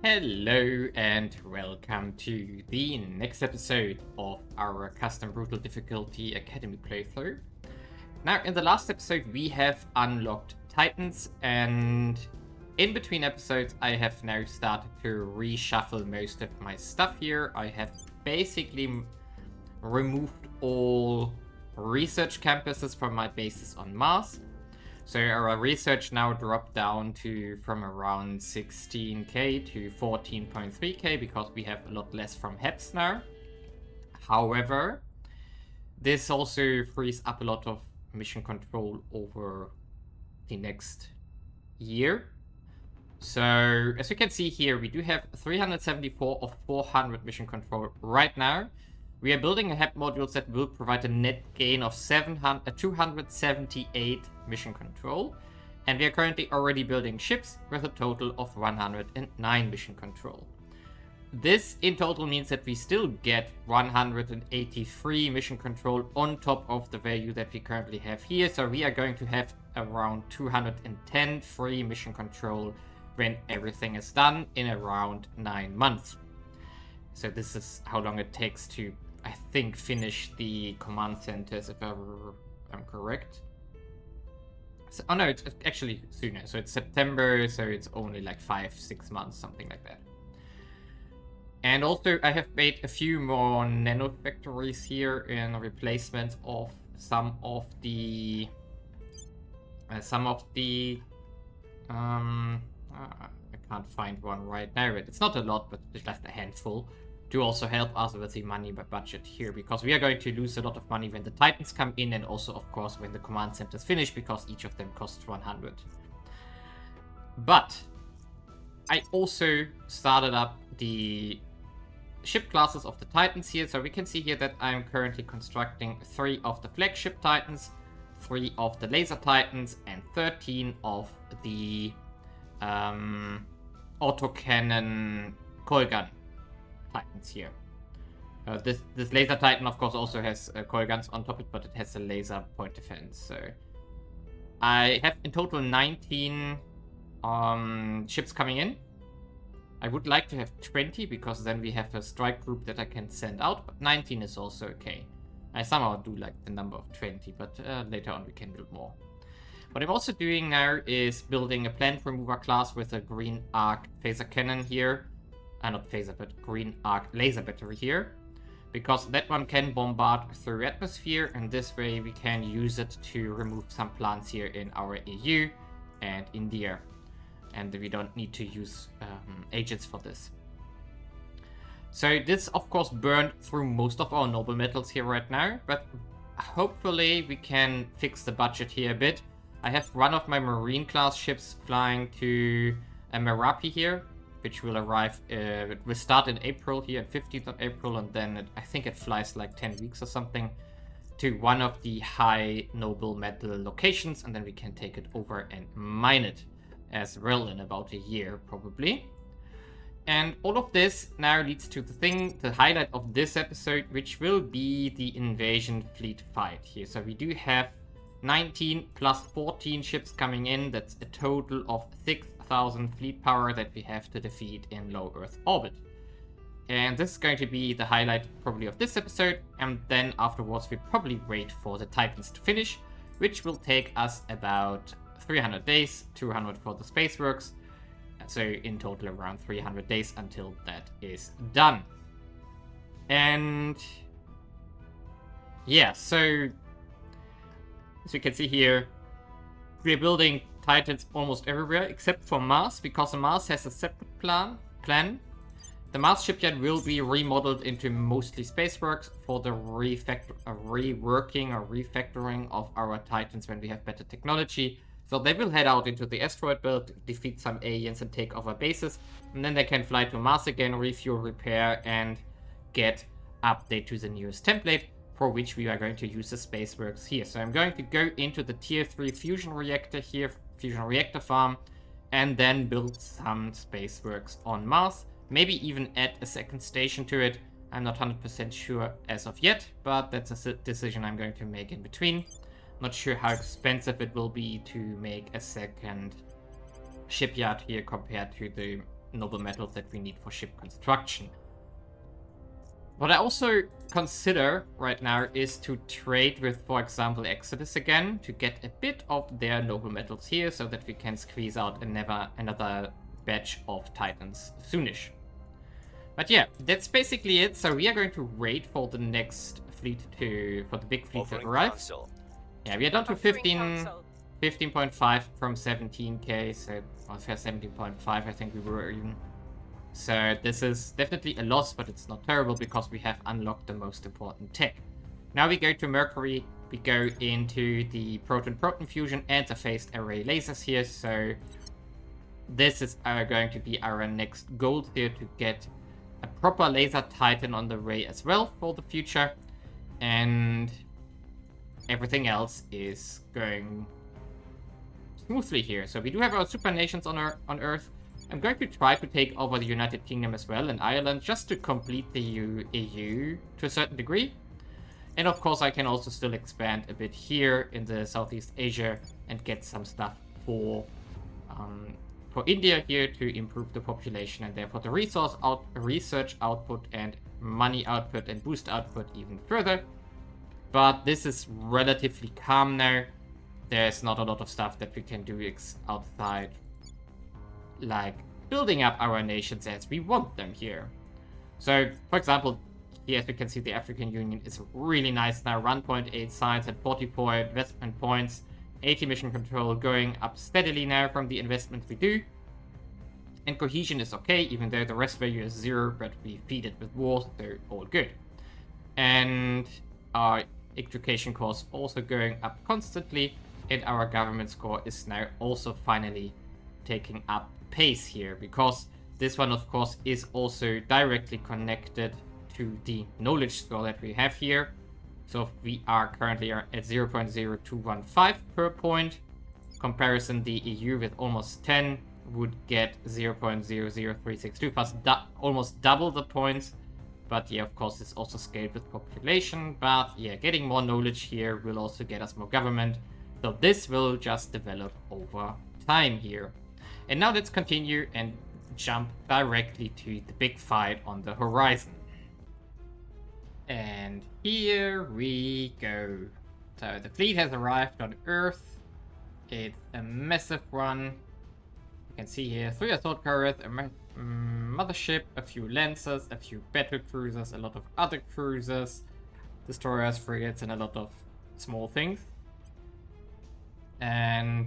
Hello and welcome to the next episode of our Custom Brutal Difficulty Academy playthrough. Now, in the last episode, we have unlocked Titans, and in between episodes, I have now started to reshuffle most of my stuff here. I have basically removed all research campuses from my bases on Mars. So our research now dropped down to from around 16k to 14.3k because we have a lot less from HEPs now. However, this also frees up a lot of mission control over the next year. So as you can see here, we do have 374 of 400 mission control right now. We are building a HEP module that will provide a net gain of 278 mission control. And we are currently already building ships with a total of 109 mission control. This in total means that we still get 183 mission control on top of the value that we currently have here. So we are going to have around 210 free mission control when everything is done in around 9 months. So this is how long it takes to, I think, finish the command centers, if I'm correct. So, oh no, it's actually sooner. So it's September, so it's only like 5-6 months, something like that. And also, I have made a few more nano factories here in replacement of some of the I can't find one right now, but it's not a lot, but it's just a handful, to also help us with the money budget here, because we are going to lose a lot of money when the Titans come in, and also, of course, when the command centers finish, because each of them costs 100. But I also started up the ship classes of the Titans here, so we can see here that I'm currently constructing 3 of the flagship Titans, 3 of the laser Titans, and 13 of the autocannon coil gun Titans here. This laser Titan, of course, also has coil guns on top of it, but it has a laser point defense. So I have in total 19 ships coming in. I would like to have 20 because then we have a strike group that I can send out, but 19 is also okay. I somehow do like the number of 20, but later on we can build more. What I'm also doing now is building a plant remover class with a green arc phaser cannon here. Not phaser, but green arc laser battery here. Because that one can bombard through atmosphere, and this way we can use it to remove some plants here in our EU and India. And we don't need to use agents for this. So this, of course, burned through most of our noble metals here right now, but hopefully we can fix the budget here a bit. I have one of my marine class ships flying to Merapi here, which will arrive, it will start in April here, 15th of April, and then I think it flies like 10 weeks or something to one of the high noble metal locations, and then we can take it over and mine it as well in about a year, probably. And all of this now leads to the highlight of this episode, which will be the invasion fleet fight here. So we do have 19 plus 14 ships coming in. That's a total of 6,000 fleet power that we have to defeat in low Earth orbit. And this is going to be the highlight probably of this episode. And then afterwards we probably wait for the Titans to finish, which will take us about 300 days, 200 for the space works. So in total around 300 days until that is done. And yeah, so as you can see here, we're building Titans almost everywhere except for Mars, because Mars has a separate plan. The Mars shipyard will be remodeled into mostly space works for the reworking or refactoring of our Titans when we have better technology. So they will head out into the asteroid belt, defeat some aliens and take over bases, and then they can fly to Mars again, refuel, repair, and get update to the newest template, for which we are going to use the space works here. So I'm going to go into the tier 3 fusion reactor here, fusion reactor farm, and then build some space works on Mars. Maybe even add a second station to it. I'm not 100% sure as of yet, but that's a decision I'm going to make in between. Not sure how expensive it will be to make a second shipyard here compared to the noble metals that we need for ship construction. What I also consider right now is to trade with, for example, Exodus again, to get a bit of their noble metals here, so that we can squeeze out another batch of Titans soonish. But yeah, that's basically it. So we are going to wait for the next fleet for the big fleet to arrive. Yeah, we are down to 15.5 from 17k, so well, 17.5 I think we were even. So this is definitely a loss, but it's not terrible because we have unlocked the most important tech. Now we go to Mercury, we go into the proton-proton fusion and the phased array lasers here, so this is going to be our next goal here, to get a proper laser titan on the way as well for the future, and everything else is going smoothly here. So we do have our super nations on Earth. I'm going to try to take over the United Kingdom as well and Ireland, just to complete the EU to a certain degree. And of course I can also still expand a bit here in the Southeast Asia and get some stuff for India here to improve the population, and therefore the research output and money output and boost output even further. But this is relatively calm now. There's not a lot of stuff that we can do outside, like building up our nations as we want them here. So, for example, here as we can see, the African Union is really nice now. 1.8 science and 44 investment points. 80 mission control going up steadily now from the investments we do. And cohesion is okay, even though the rest value is 0, but we feed it with wars, so all good. And our education course also going up constantly, and our government score is now also finally taking up pace here, because this one of course is also directly connected to the knowledge score that we have here. So we are currently at 0.0215 per point. Comparison, the EU with almost 10 would get 0.00362, plus almost double the points. But yeah, of course, it's also scaled with population. But yeah, getting more knowledge here will also get us more government. So this will just develop over time here. And now let's continue and jump directly to the big fight on the horizon. And here we go. So the fleet has arrived on Earth. It's a massive one. You can see here 3 assault carriers, a mothership, a few lancers, a few battle cruisers, a lot of other cruisers, destroyers, frigates, and a lot of small things. And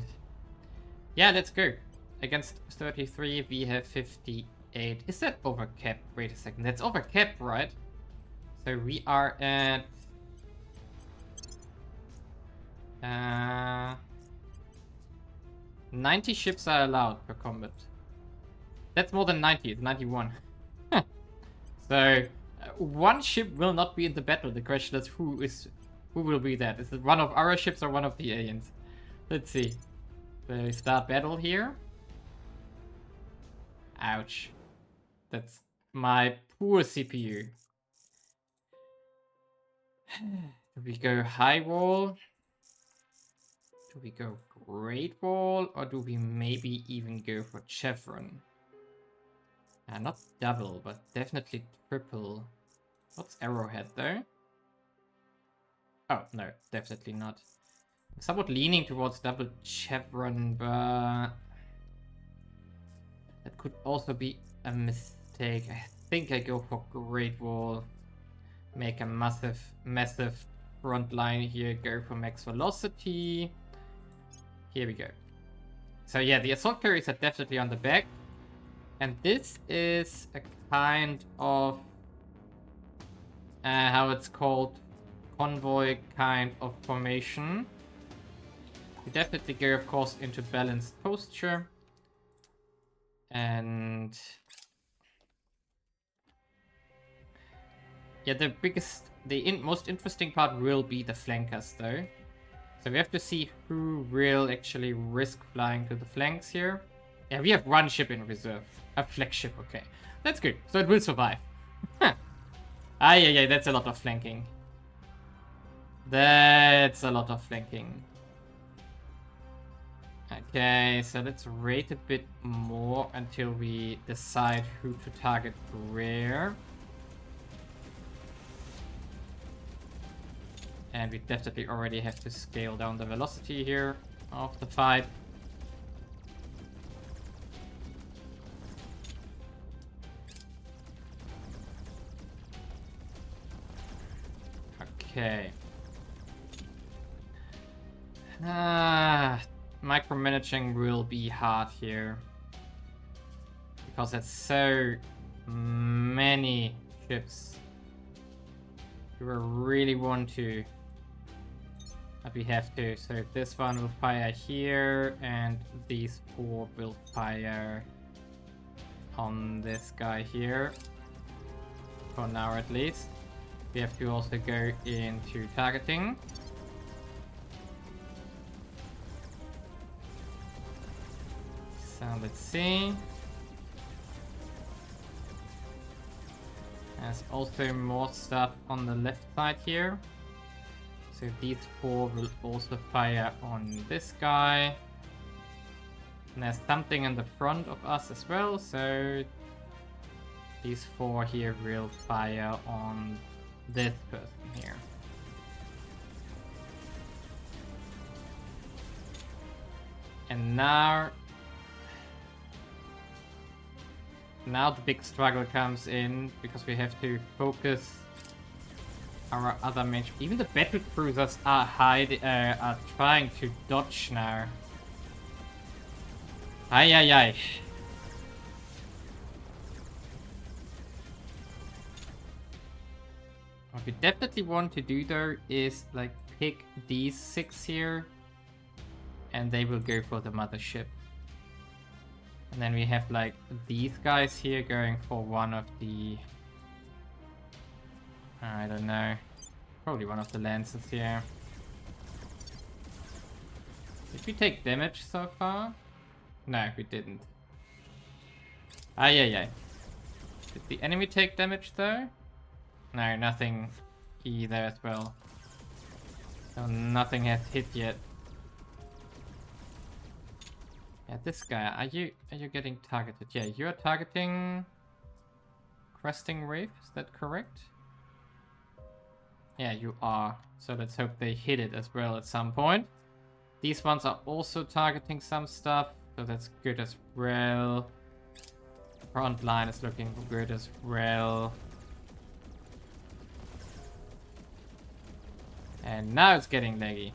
yeah, let's go. Against 33, we have 58. Is that overcapped? Wait a second, that's overcapped, right? So we are at 90 ships are allowed per combat. That's more than 90, it's 91. So one ship will not be in the battle. The question is who will be that? Is it one of our ships or one of the aliens? Let's see. So we start battle here. Ouch. That's my poor CPU. Do we go high wall? Do we go great wall? Or do we maybe even go for chevron? Not double, but definitely triple. What's arrowhead though? Oh, no, definitely not. I'm somewhat leaning towards double chevron, but that could also be a mistake. I think I go for great wall. Make a massive front line here. Go for max velocity. Here we go. So yeah, the assault carriers are definitely on the back. And this is a kind of, how it's called, convoy kind of formation. We definitely go, of course, into balanced posture. And yeah, the most interesting part will be the flankers, though. So we have to see who will actually risk flying to the flanks here. Yeah, we have one ship in reserve. A flagship, okay. That's good. So it will survive. Yeah, that's a lot of flanking. That's a lot of flanking. Okay, so let's rate a bit more until we decide who to target where. And we definitely already have to scale down the velocity here of the fight. Okay. Micromanaging will be hard here. Because it's so many ships. Do we really want to? But we have to. So this one will fire here, and these 4 will fire on this guy here. For now at least. We have to also go into targeting. So let's see. There's also more stuff on the left side here. So these 4 will also fire on this guy. And there's something in the front of us as well, so these 4 here will fire on this person here. And now the big struggle comes in, because we have to focus our other mage. Even the battle cruisers are trying to dodge now. Ay. What we definitely want to do though is like pick these 6 here, and they will go for the mothership. And then we have like these guys here going for one of the, I don't know, probably one of the lances here. Did we take damage so far? No, we didn't. Ay. Did the enemy take damage though? No, nothing either as well. So nothing has hit yet. Yeah, this guy, are you getting targeted? Yeah, you're targeting Cresting Wraith, is that correct? Yeah, you are. So let's hope they hit it as well at some point. These ones are also targeting some stuff, so that's good as well. Front line is looking good as well. And now it's getting laggy.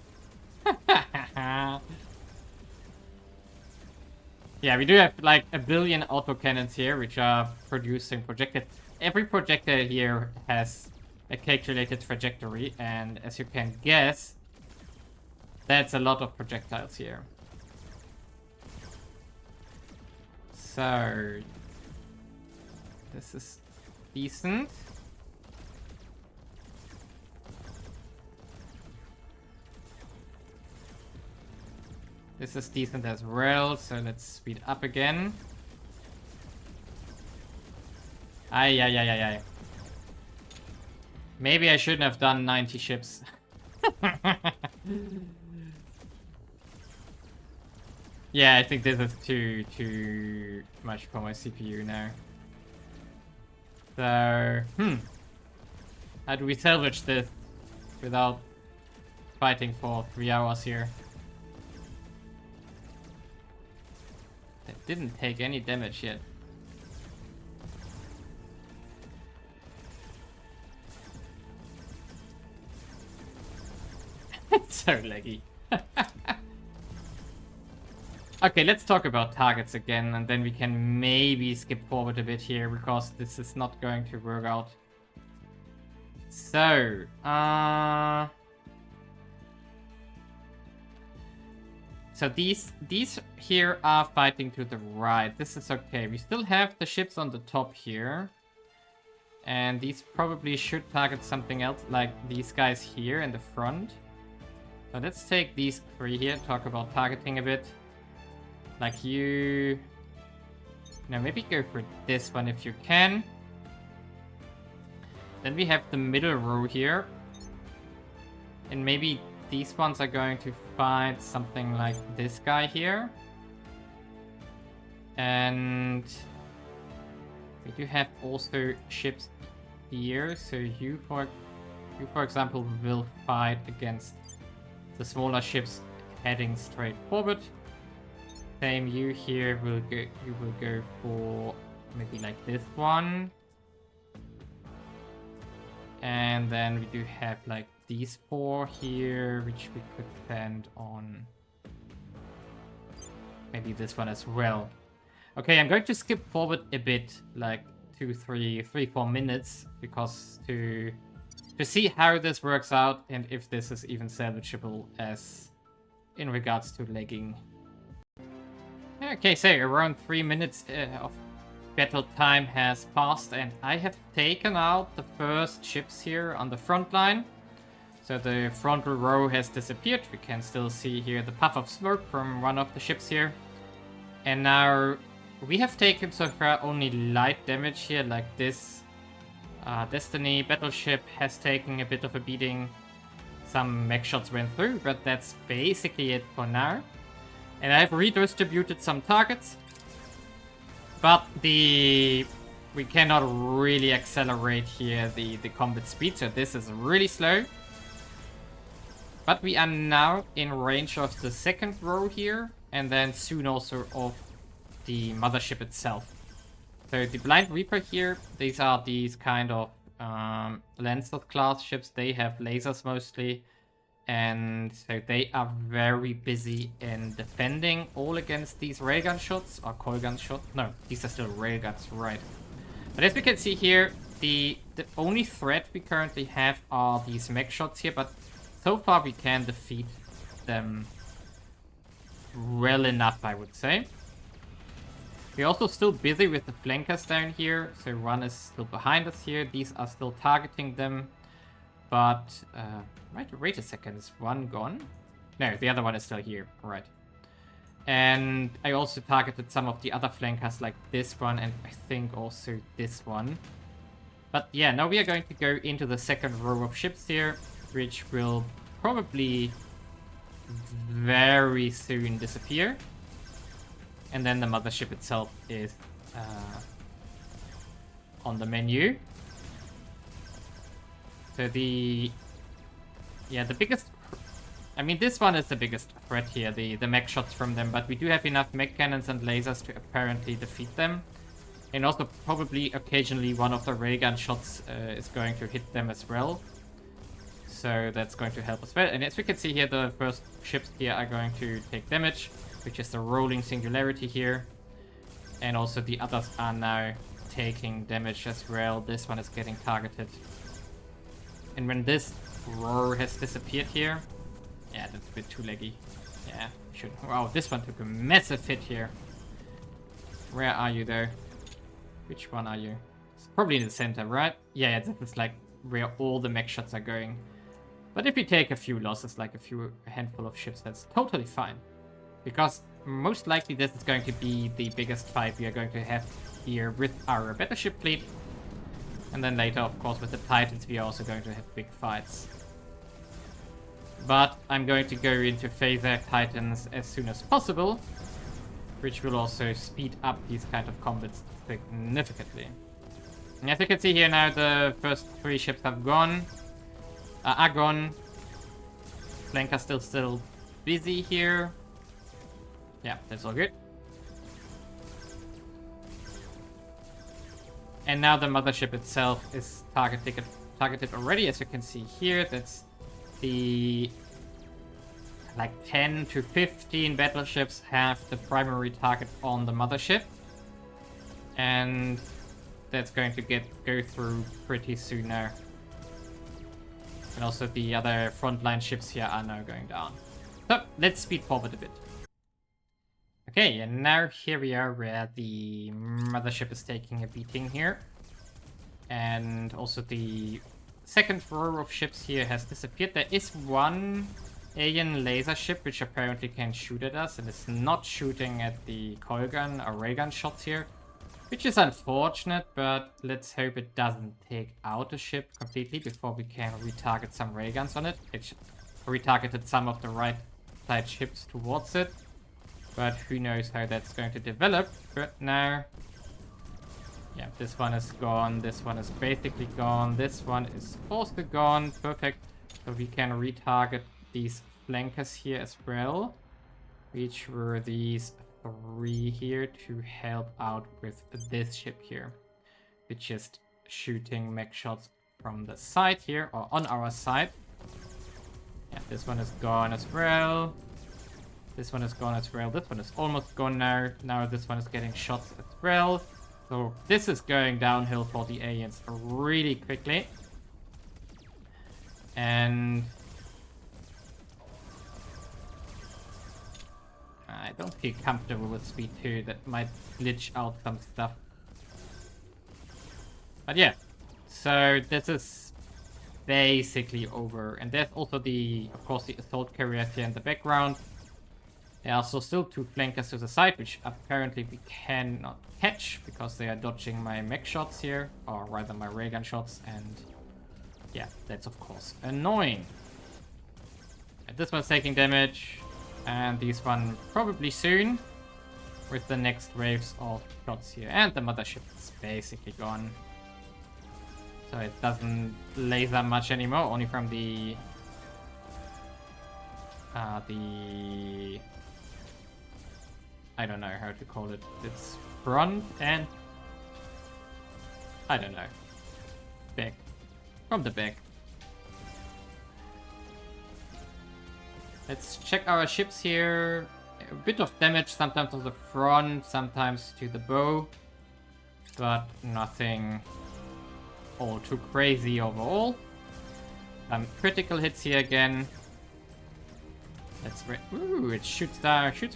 Yeah, we do have like a billion autocannons here, which are producing projected. Every projectile here has a calculated trajectory, and as you can guess, that's a lot of projectiles here. So this is decent. This is decent as well, so let's speed up again. Ay. Maybe I shouldn't have done 90 ships. Yeah, I think this is too much for my CPU now. So, how do we salvage this without fighting for 3 hours here? They didn't take any damage yet. It's so laggy. Okay, let's talk about targets again, and then we can maybe skip forward a bit here, because this is not going to work out. So, so these here are fighting to the right. This is okay. We still have the ships on the top here. And these probably should target something else, like these guys here in the front. So let's take these 3 here, talk about targeting a bit. Like you... Now maybe go for this one if you can. Then we have the middle row here. And maybe these ones are going to fight something like this guy here. And we do have also ships here, so you for example will fight against the smaller ships heading straight forward. Same, you here will go for maybe like this one. And then we do have like these 4 here, which we could send on maybe this one as well. Okay, I'm going to skip forward a bit, like 3-4 minutes, because to see how this works out and if this is even salvageable as in regards to legging. Okay, so around 3 minutes of battle time has passed, and I have taken out the first ships here on the front line. So the frontal row has disappeared. We can still see here the puff of smoke from one of the ships here. And now we have taken so far only light damage here, like this Destiny battleship has taken a bit of a beating. Some mech shots went through, but that's basically it for now. And I've redistributed some targets. But we cannot really accelerate here the combat speed, so this is really slow. But we are now in range of the second row here, and then soon also of the mothership itself. So the Blind Reaper here, these are these kind of Lancer class ships. They have lasers mostly, and so they are very busy in defending all against these railgun shots or coil gun shots. No, these are still railguns, right? But as we can see here, the only threat we currently have are these mech shots here, but so far we can defeat them well enough, I would say. We're also still busy with the flankers down here, so one is still behind us here. These are still targeting them, but wait a second, is one gone? No, the other one is still here, right. And I also targeted some of the other flankers, like this one, and I think also this one. But yeah, now we are going to go into the second row of ships here, which will probably very soon disappear. And then the mothership itself is on the menu. So the biggest... I mean, this one is the biggest threat here, the mech shots from them. But we do have enough mech cannons and lasers to apparently defeat them. And also probably occasionally one of the railgun shots is going to hit them as well. So that's going to help us well. And as we can see here, the first ships here are going to take damage, which is the rolling singularity here. And also the others are now taking damage as well. This one is getting targeted. And when this roar has disappeared here... Yeah, that's a bit too laggy. Yeah, should... Wow, this one took a massive hit here. Where are you though? Which one are you? It's probably in the center, right? Yeah, that's like where all the mech shots are going. But if we take a few losses, like a handful of ships, that's totally fine. Because most likely this is going to be the biggest fight we are going to have here with our battleship fleet. And then later, of course, with the Titans, we are also going to have big fights. But I'm going to go into Phaser Titans as soon as possible, which will also speed up these kind of combats significantly. And as you can see here now, the first 3 ships have gone. Are gone. Flanker's still busy here. Yeah, that's all good. And now the mothership itself is targeted already, as you can see here. That's the like 10 to 15 battleships have the primary target on the mothership. And that's going to go through pretty soon now. And also the other frontline ships here are now going down. So let's speed forward a bit. Okay, and now here we are where the mothership is taking a beating here. And also the second row of ships here has disappeared. There is one alien laser ship which apparently can shoot at us and is not shooting at the coil gun or ray gun shots here. Which is unfortunate, but let's hope it doesn't take out the ship completely before we can retarget some ray guns on it. Which retargeted some of the right side ships towards it. But who knows how that's going to develop. But now... yeah, this one is gone. This one is basically gone. This one is also gone. Perfect. So we can retarget these flankers here as well. Which were these 3 here to help out with this ship here. Which is shooting mech shots from the side here, or on our side. Yeah, this one is gone as well. This one is gone as well. This one is almost gone now. Now this one is getting shots as well. So this is going downhill for the aliens really quickly. And... I don't feel comfortable with speed 2. That might glitch out some stuff. But yeah. So this is basically over. And there's also the, of course, the assault carriers here in the background. There are also still 2 flankers to the side, which apparently we cannot catch because they are dodging my mech shots here, or rather my ray gun shots, and yeah, that's of course annoying. And this one's taking damage, and this one probably soon, with the next waves of shots here. And the mothership is basically gone. So it doesn't laser much anymore, only from the I don't know how to call it. It's front and... I don't know. Back. From the back. Let's check our ships here. A bit of damage sometimes on the front, sometimes to the bow. But nothing all too crazy overall. Critical hits here again. That's right. Ooh, it shoots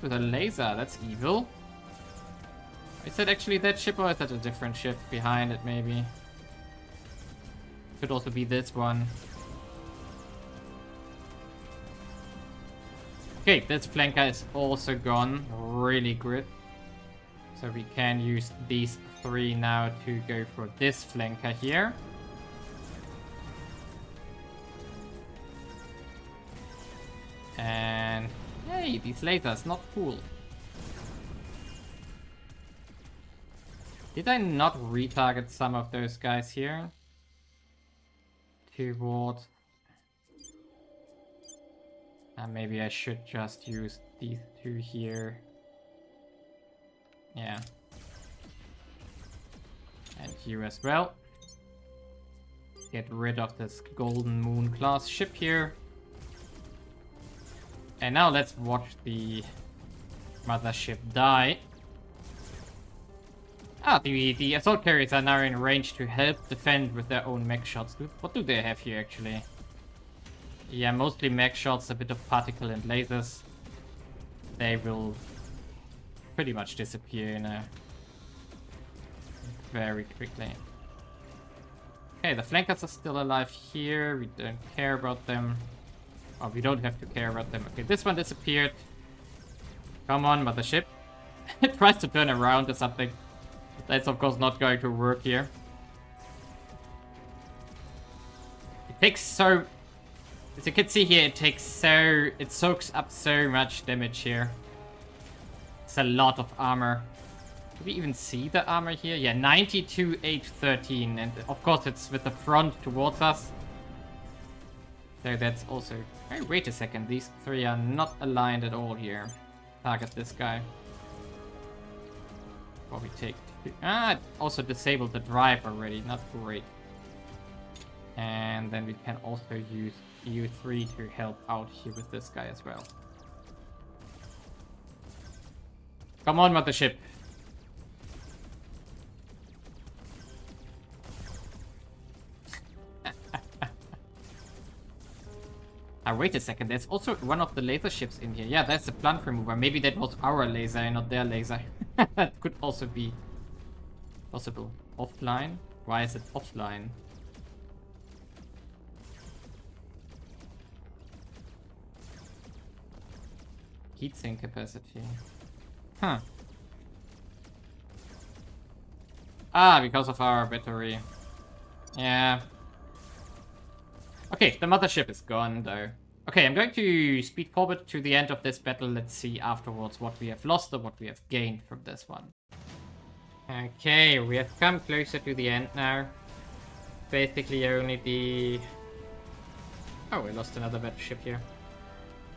with a laser. That's evil. Is that actually that ship, or is that a different ship behind it, maybe? Could also be this one. Okay, this flanker is also gone. Really good. So we can use these 3 now to go for this flanker here. And hey, these lasers, not cool. Did I not retarget some of those guys here? Toward... maybe I should just use these 2 here. Yeah. And you as well. Get rid of this Golden Moon class ship here. And now let's watch the mothership die. Ah, the assault carriers are now in range to help defend with their own mech shots. What do they have here, actually? Yeah, mostly mech shots, a bit of particle and lasers. They will pretty much disappear in a very quickly. Okay, the flankers are still alive here. We don't care about them. Oh, we don't have to care about them. Okay, this one disappeared. Come on, mothership. It tries to turn around or something. That's of course not going to work here. It takes so... as you can see here, it soaks up so much damage here. It's a lot of armor. Do we even see the armor here? Yeah, 92, 8, 13. And of course it's with the front towards us. So that's also... hey, wait a second. These 3 are not aligned at all here. Target this guy. Before we take... it also disabled the drive already. Not great. And then we can also use EU3 to help out here with this guy as well. Come on, mothership. Wait a second, there's also one of the laser ships in here. Yeah, that's the plant remover. Maybe that was our laser and not their laser. That could also be possible. Offline? Why is it offline? Heatsink capacity. Huh. Ah, because of our battery. Yeah. Okay, the mothership is gone though. Okay, I'm going to speed forward to the end of this battle. Let's see afterwards what we have lost or what we have gained from this one. Okay, we have come closer to the end now. Basically only the... Oh, we lost another battleship here.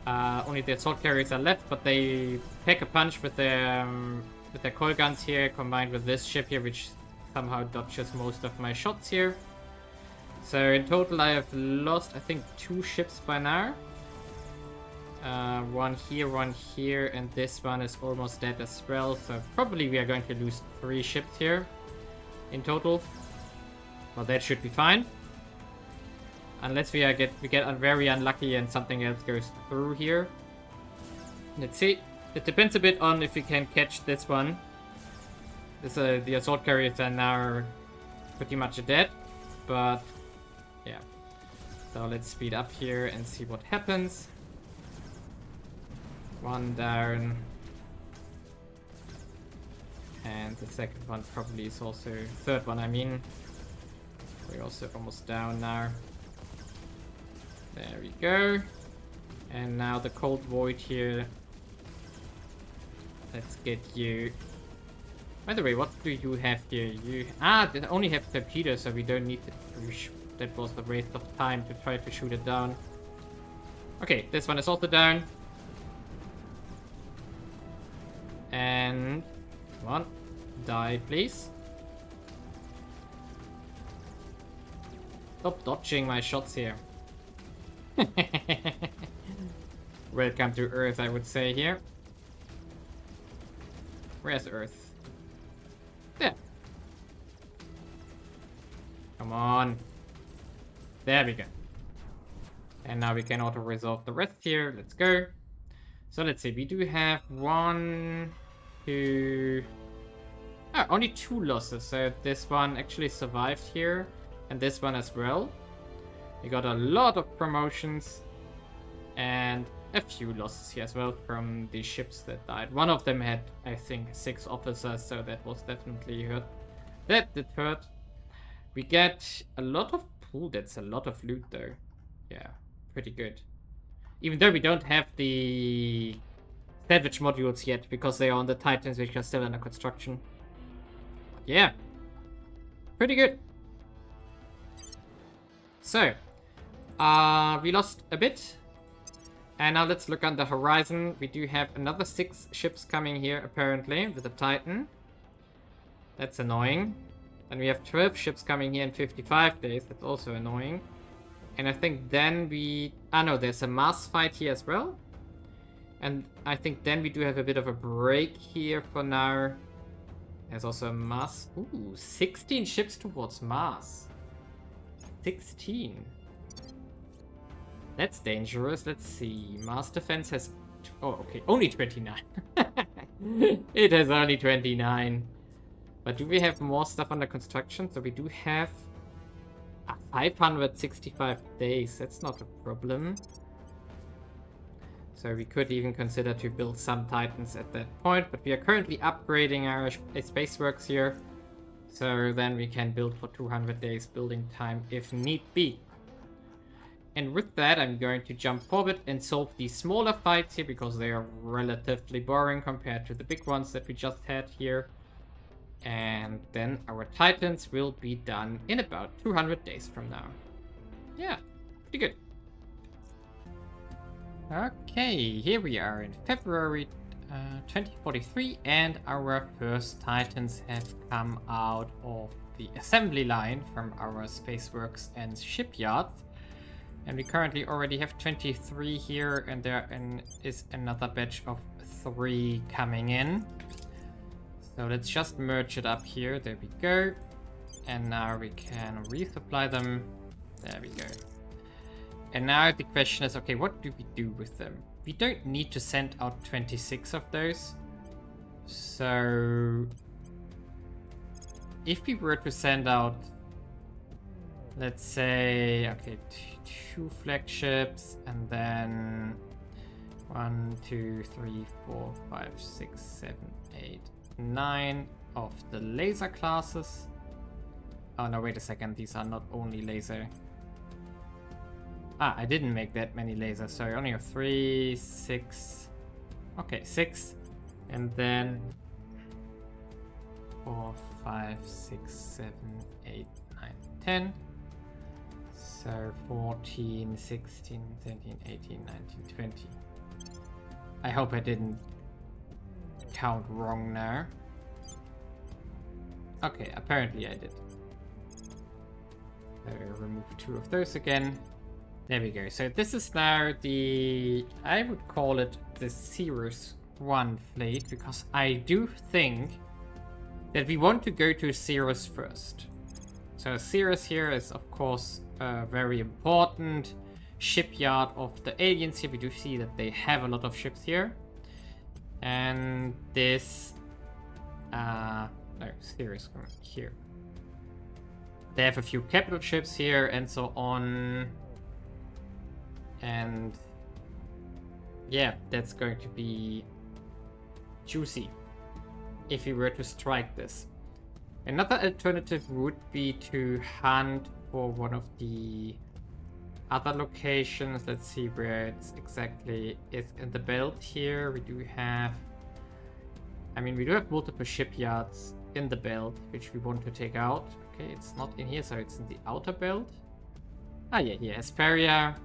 Only the assault carriers are left, but they pack a punch with their coil guns here, combined with this ship here, which somehow dodges most of my shots here. So in total I have lost, I think, 2 ships by now. One here, and this one is almost dead as well. So probably we are going to lose 3 ships here in total. Well, that should be fine. Unless we get very unlucky and something else goes through here. Let's see. It depends a bit on if we can catch this one. The assault carriers are now pretty much dead, but yeah. So let's speed up here and see what happens. 1 down. And the second one probably is also... Third one, I mean. We're also almost down now. There we go. And now the cold void here. Let's get you... By the way, what do you have here? They only have torpedoes, so we don't need to... That was a waste of time to try to shoot it down. Okay, this one is also down. And... Come on. Die, please. Stop dodging my shots here. Welcome to Earth, I would say here. Where's Earth? There. Come on. There we go. And now we can auto-resolve the rest here. Let's go. So let's see. We do have 1, 2... Oh, only 2 losses. So this one actually survived here. And this one as well. We got a lot of promotions. And a few losses here as well from the ships that died. One of them had, I think, 6 officers. So that was definitely hurt. That did hurt. We get a lot of... Ooh, that's a lot of loot though. Yeah, pretty good. Even though we don't have the salvage modules yet, because they are on the Titans, which are still under construction. But yeah, pretty good. So, we lost a bit. And now let's look on the horizon. We do have another 6 ships coming here, apparently, with a Titan. That's annoying. And we have 12 ships coming here in 55 days. That's also annoying. And I think then we... Ah, no, there's a mass fight here as well. And I think then we do have a bit of a break here for now. There's also a mass... Ooh, 16 ships towards Mars. 16. That's dangerous. Let's see. Mars defense has... Oh, okay. Only 29. It has only 29. But do we have more stuff under construction? So we do have 565 days. That's not a problem. So we could even consider to build some Titans at that point. But we are currently upgrading our space works here. So then we can build for 200 days building time if need be. And with that, I'm going to jump forward and solve these smaller fights here, because they are relatively boring compared to the big ones that we just had here. And then our Titans will be done in about 200 days from now. Yeah, pretty good. Okay, here we are in February 2043, and our first Titans have come out of the assembly line from our spaceworks and shipyards. And we currently already have 23 here, and there is another batch of 3 coming in. So let's just merge it up here. There we go. And now we can resupply them. There we go. And now the question is, okay, what do we do with them? We don't need to send out 26 of those. So if we were to send out, let's say, okay, 2 flagships, and then 1, 2, 3, 4, 5, 6, 7, 8, 9 of the laser classes. Oh no, wait a second, these are not only laser. Ah, I didn't make that many lasers, so I only have 3, 6. Okay, 6. And then 4, 5, 6, 7, 8, 9, 10. So 14, 16, 17, 18, 19, 20. I hope I didn't count wrong now. Okay, apparently I did. So remove 2 of those again. There we go. So this is now the, I would call it the Cirrus 1 fleet, because I do think that we want to go to Cirrus first. So Cirrus here is of course a very important shipyard of the aliens here. We do see that they have a lot of ships here. And this, no, Cirrus here. They have a few capital ships here and so on. And yeah, that's going to be juicy if we were to strike this. Another alternative would be to hunt for one of the other locations. Let's see where it's exactly is in the belt here. We do have, I mean, we do have multiple shipyards in the belt which we want to take out. Okay, it's not in here, so it's in the outer belt. Ah yeah, here, Hesperia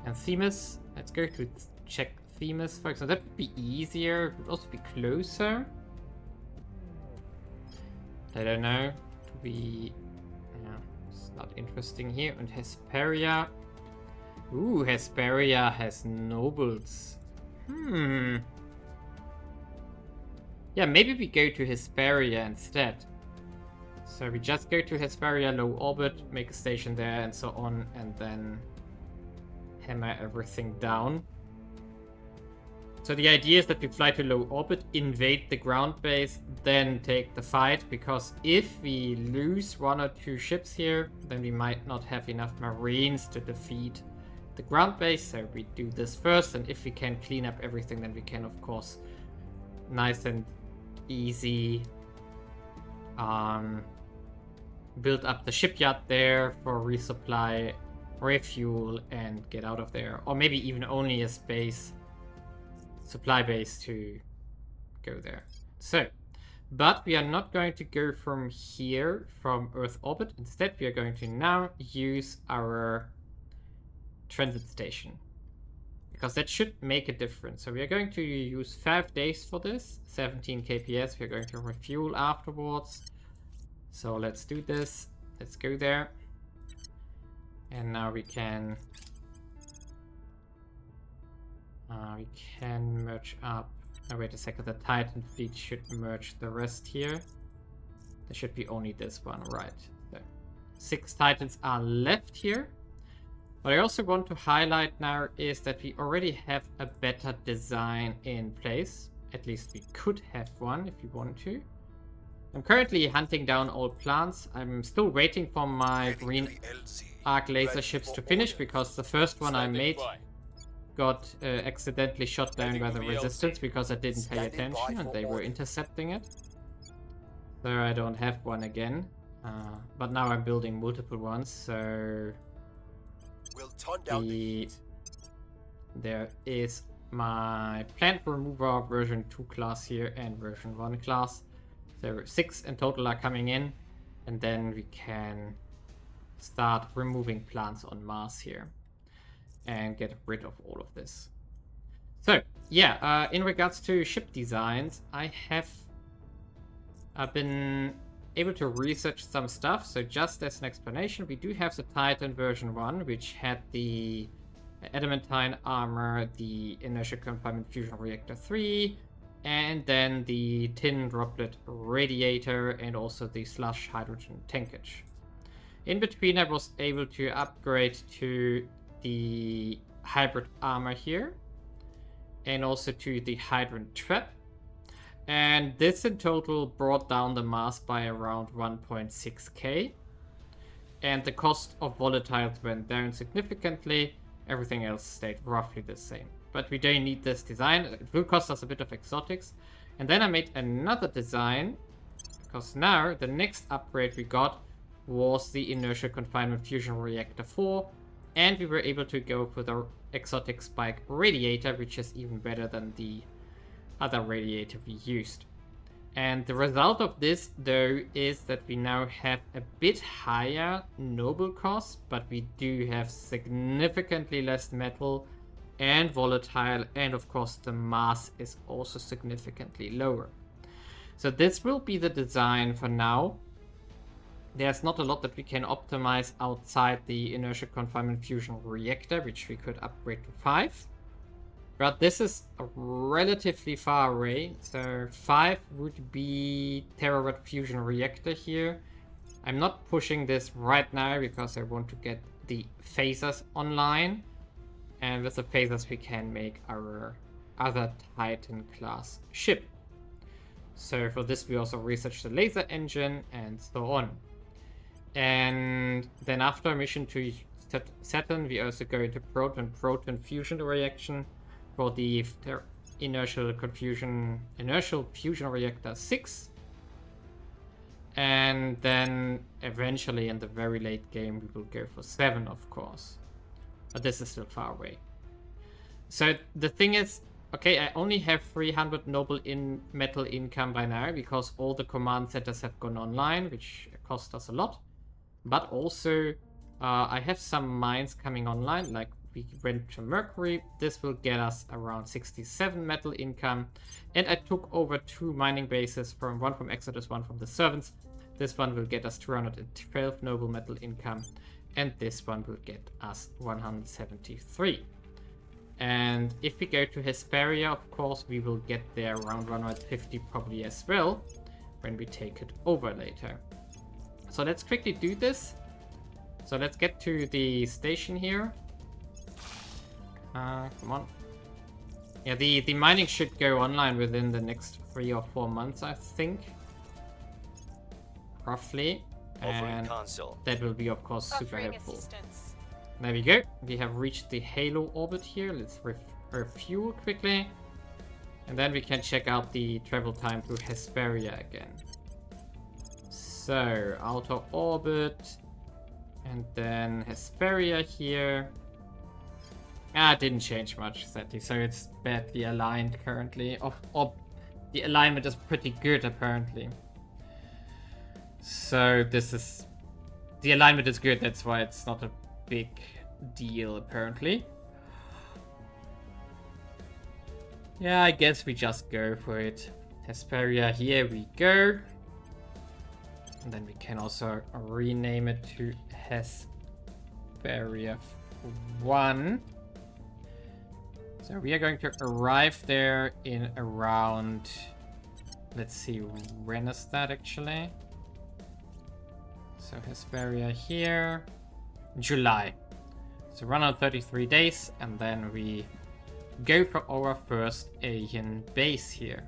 and Themis. Let's go to check Themis, for example. That would be easier. It would also be closer. I don't know. To be, yeah, it's not interesting here. And Hesperia. Ooh, Hesperia has nobles. Yeah, maybe we go to Hesperia instead. So we just go to Hesperia, low orbit, make a station there and so on, and then hammer everything down. So the idea is that we fly to low orbit, invade the ground base, then take the fight, because if we lose 1 or 2 ships here, then we might not have enough marines to defeat the ground base. So we do this first, and if we can clean up everything, then we can of course nice and easy build up the shipyard there for resupply, refuel, and get out of there. Or maybe even only a space supply base to go there. So, but we are not going to go from here, from Earth orbit. Instead, we are going to now use our transit station, because that should make a difference. So we are going to use 5 days for this, 17 kps. We are going to refuel afterwards. So let's do this. Let's go there. And now we can merge up. Oh, wait a second. The Titan fleet should merge the rest here. There should be only this one, right? So 6 Titans are left here. What I also want to highlight now is that we already have a better design in place. At least we could have one if we want to. I'm currently hunting down all plants. I'm still waiting for my green arc laser ships to finish, because the first one I made got accidentally shot down by the resistance because I didn't pay attention and they were intercepting it. So I don't have one again. But now I'm building multiple ones, so there is my plant remover version 2 class here and version 1 class. So 6 in total are coming in, and then we can start removing plants on Mars here and get rid of all of this. So yeah, in regards to ship designs, I've been able to research some stuff. So just as an explanation, we do have the Titan version 1, which had the adamantine armor, the inertial confinement fusion reactor 3, and then the tin droplet radiator, and also the slush hydrogen tankage. In between, I was able to upgrade to the hybrid armor here, and also to the hydrant trap. And this in total brought down the mass by around 1.6k. And the cost of volatiles went down significantly. Everything else stayed roughly the same. But we don't need this design. It will cost us a bit of exotics. And then I made another design, because now the next upgrade we got was the inertial confinement fusion reactor 4 And we were able to go for the exotic spike radiator, which is even better than the other radiator we used. And the result of this, though, is that we now have a bit higher noble cost, but we do have significantly less metal and volatile, and of course the mass is also significantly lower. So this will be the design for now. There's not a lot that we can optimize outside the inertial confinement fusion reactor, which we could upgrade to 5. But this is relatively far away. So 5 would be terawatt fusion reactor here. I'm not pushing this right now because I want to get the phasers online. And with the phasers we can make our other Titan class ship. So for this we also research the laser engine and so on. And then after mission to Saturn we also go into proton fusion reaction for the inertial fusion reactor 6. And then eventually in the very late game we will go for 7, of course. But this is still far away. So the thing is, okay, I only have 300 noble metal income by now because all the command centers have gone online, which cost us a lot. But also I have some mines coming online, like we went to Mercury. This will get us around 67 metal income. And I took over 2 mining bases, one from Exodus, one from the Servants. This one will get us 212 noble metal income. And this one will get us 173. And if we go to Hesperia, of course, we will get there around 150 probably as well when we take it over later. So let's quickly do this. So let's get to the station here. Come on. Yeah, the mining should go online within the next 3 or 4 months, I think. Roughly. And that will be, of course, super helpful. Assistance. There we go. We have reached the Halo orbit here. Let's refuel quickly. And then we can check out the travel time to Hesperia again. So, outer orbit. And then Hesperia here. It didn't change much, sadly. So it's badly aligned currently. The alignment is pretty good, apparently. So this is... The alignment is good, that's why it's not a big deal, apparently. Yeah, I guess we just go for it. Hesperia, here we go. And then we can also rename it to Hesperia 1. So we are going to arrive there in around... Let's see, when is that actually? So Hesperia here, July. So run out 33 days, and then we go for our first alien base here.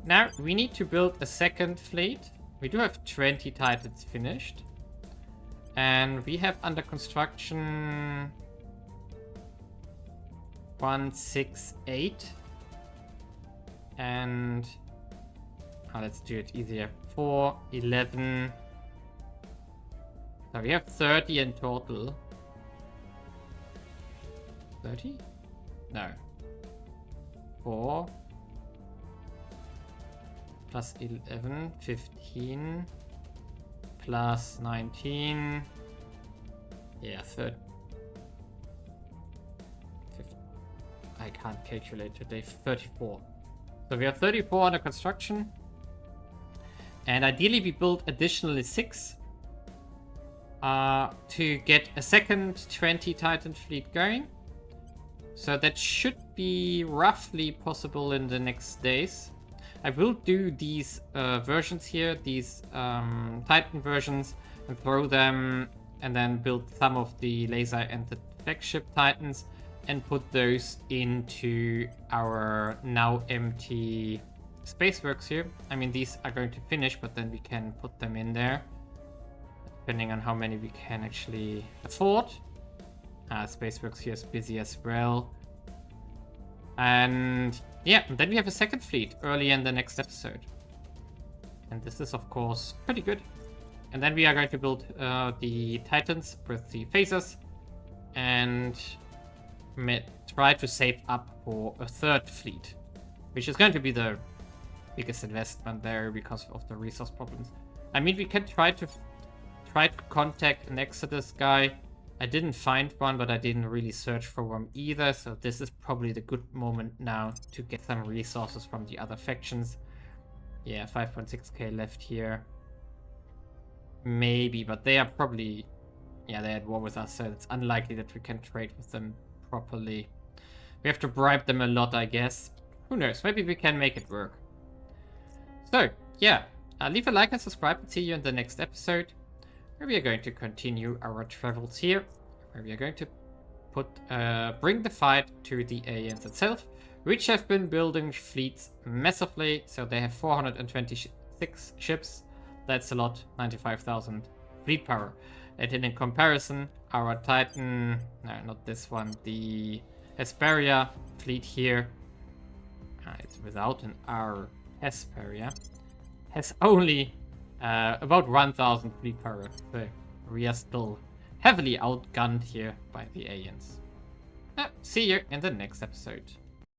Now we need to build a second fleet. We do have 20 Titans finished, and we have under construction 168, and let's do it easier. 4, 11. So we have 30 in total. 30? No. 4 plus 11, 15 plus 19. Yeah, 30. I can't calculate today. 34. So we have 34 under construction. And ideally we build additionally 6. To get a second 20 Titan fleet going. So that should be roughly possible in the next days. I will do these versions here, these Titan versions, and throw them, and then build some of the laser and the flagship Titans, and put those into our now empty Spaceworks here. I mean, these are going to finish, but then we can put them in there. Depending on how many we can actually afford. Spaceworks here is busy as well. And yeah, then we have a second fleet early in the next episode. And this is, of course, pretty good. And then we are going to build the Titans with the phasers. and try to save up for a third fleet, which is going to be the biggest investment there because of the resource problems. I mean, we can try to contact an Exodus guy. I didn't find one, but I didn't really search for one either, so this is probably the good moment now to get some resources from the other factions. Yeah, 5.6k left here. Maybe, but they are probably... yeah, they're at war with us, so it's unlikely that we can trade with them properly. We have to bribe them a lot, I guess. Who knows? Maybe we can make it work. So, yeah. Leave a like and subscribe and see you in the next episode, where we are going to continue our travels here, where we are going to bring the fight to the aliens itself, which have been building fleets massively. So they have 426 ships. That's a lot. 95,000 fleet power. And then in comparison, our Titan, no, not this one, the Hesperia fleet here, it's without an R, Hesperia, has only about 1,000 fleet power. So we are still heavily outgunned here by the aliens. See you in the next episode.